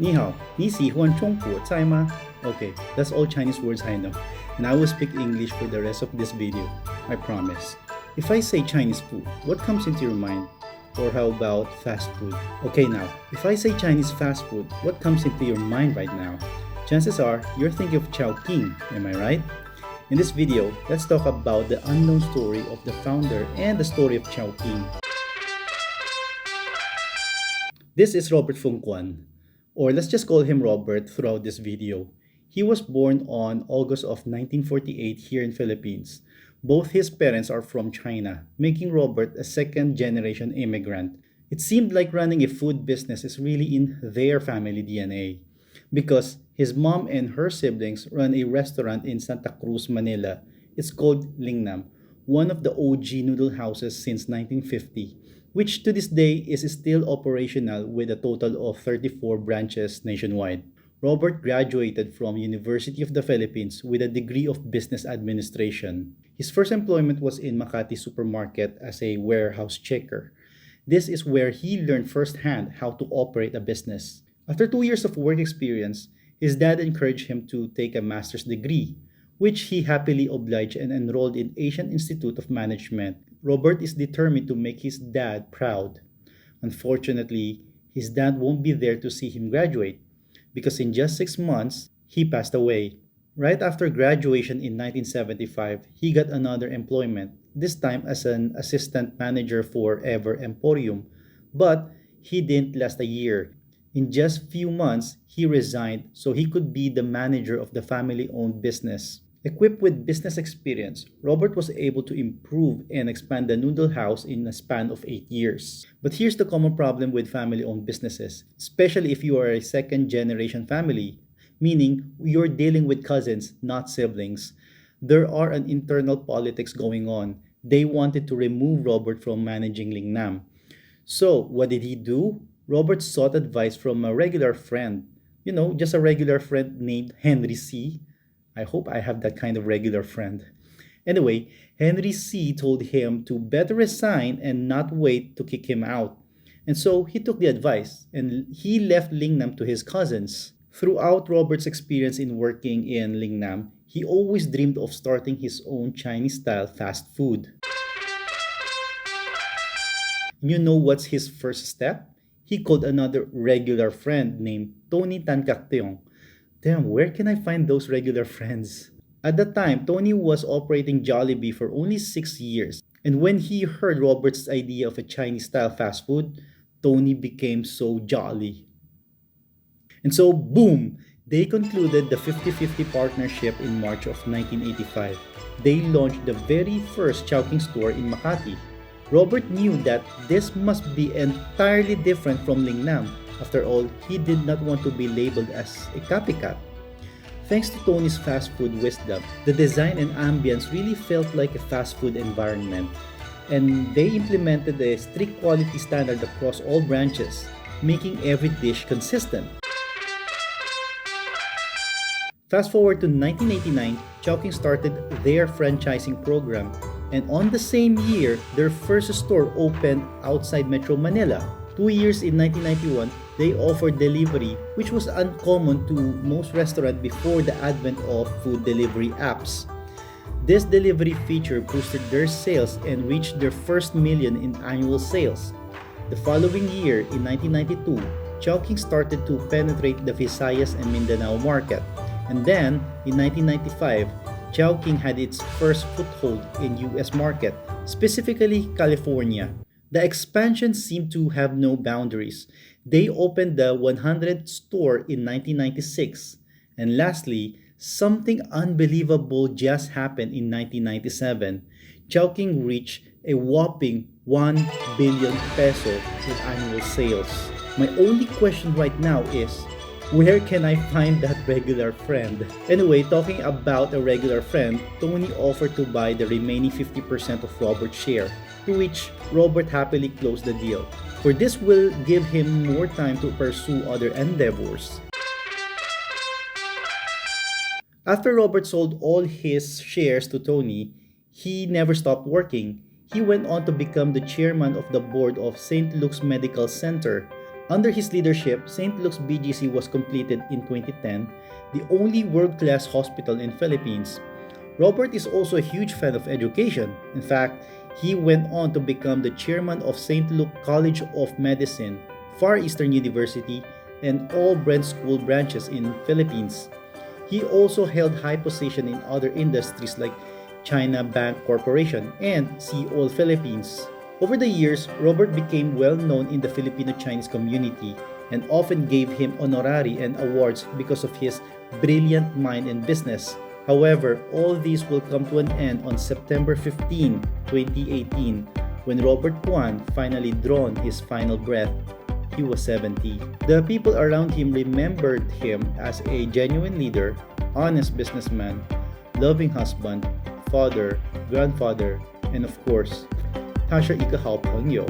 Ni hao, ni xi huan chong pu zai ma? Okay, that's all Chinese words I know. And I will speak English for the rest of this video. I promise. If I say Chinese food, what comes into your mind? Or how about fast food? Okay now, if I say Chinese fast food, what comes into your mind right now? Chances are, you're thinking of Chowking, am I right? In this video, let's talk about the unknown story of the founder and the story of Chowking. This is Roberto Kuan, or let's just call him Robert throughout this video. He was born on August of 1948 here in Philippines. Both his parents are from China, making Robert a second-generation immigrant. It seemed like running a food business is really in their family DNA because his mom and her siblings run a restaurant in Santa Cruz, Manila. It's called Lingnam, one of the OG noodle houses since 1950, which to this day is still operational with a total of 34 branches nationwide. Robert graduated from University of the Philippines with a degree of business administration. His first employment was in Makati supermarket as a warehouse checker. This is where he learned firsthand how to operate a business. After 2 years of work experience, his dad encouraged him to take a master's degree, which he happily obliged and enrolled in Asian Institute of Management. Robert is determined to make his dad proud. Unfortunately, his dad won't be there to see him graduate because in just 6 months, he passed away. Right after graduation in 1975, he got another employment, this time as an assistant manager for Ever Emporium, but he didn't last a year. In just few months, he resigned so he could be the manager of the family-owned business. Equipped with business experience, Robert was able to improve and expand the noodle house in a span of 8 years. But here's the common problem with family-owned businesses, especially if you are a second-generation family, meaning you're dealing with cousins, not siblings. There are an internal politics going on. They wanted to remove Robert from managing Lingnam. So, what did he do? Robert sought advice from a regular friend. Just a regular friend named Henry C. I hope I have that kind of regular friend. Anyway, Henry C. told him to better resign and not wait to kick him out. And so he took the advice and he left Lingnam to his cousins. Throughout Robert's experience in working in Lingnam, he always dreamed of starting his own Chinese-style fast food. You know what's his first step? He called another regular friend named Tony Tancacteong. Damn, where can I find those regular friends? At the time, Tony was operating Jollibee for only 6 years. And when he heard Robert's idea of a Chinese-style fast food, Tony became so jolly. And so, boom! They concluded the 50-50 partnership in March of 1985. They launched the very first Chowking store in Makati. Robert knew that this must be entirely different from Lingnam. After all, he did not want to be labeled as a copycat. Thanks to Tony's fast food wisdom, the design and ambience really felt like a fast food environment. And they implemented a strict quality standard across all branches, making every dish consistent. Fast forward to 1989, Chowking started their franchising program, and on the same year, their first store opened outside Metro Manila. 2 years in 1991, they offered delivery, which was uncommon to most restaurants before the advent of food delivery apps. This delivery feature boosted their sales and reached their first million in annual sales. The following year, in 1992, Chowking started to penetrate the Visayas and Mindanao market. And then, in 1995, Chowking had its first foothold in US market, specifically California. The expansion seemed to have no boundaries. They opened the 100th store in 1996. And lastly, something unbelievable just happened in 1997. Chowking reached a whopping 1 billion peso in annual sales. My only question right now is, where can I find that regular friend? Anyway, talking about a regular friend, Tony offered to buy the remaining 50% of Robert's share, to which Robert happily closed the deal. For this will give him more time to pursue other endeavors. After Robert sold all his shares to Tony, he never stopped working. He went on to become the chairman of the board of St. Luke's Medical Center, Under his leadership, St. Luke's BGC was completed in 2010, the only world-class hospital in Philippines. Robert is also a huge fan of education. In fact, he went on to become the chairman of St. Luke College of Medicine, Far Eastern University, and all Brent School branches in Philippines. He also held high position in other industries like China Bank Corporation and Seoul Philippines. Over the years, Robert became well known in the Filipino-Chinese community and often gave him honorary and awards because of his brilliant mind in business. However, all these will come to an end on September 15, 2018, when Robert Kuan finally drawn his final breath. He was 70. The people around him remembered him as a genuine leader, honest businessman, loving husband, father, grandfather, and of course, 他是一个好朋友。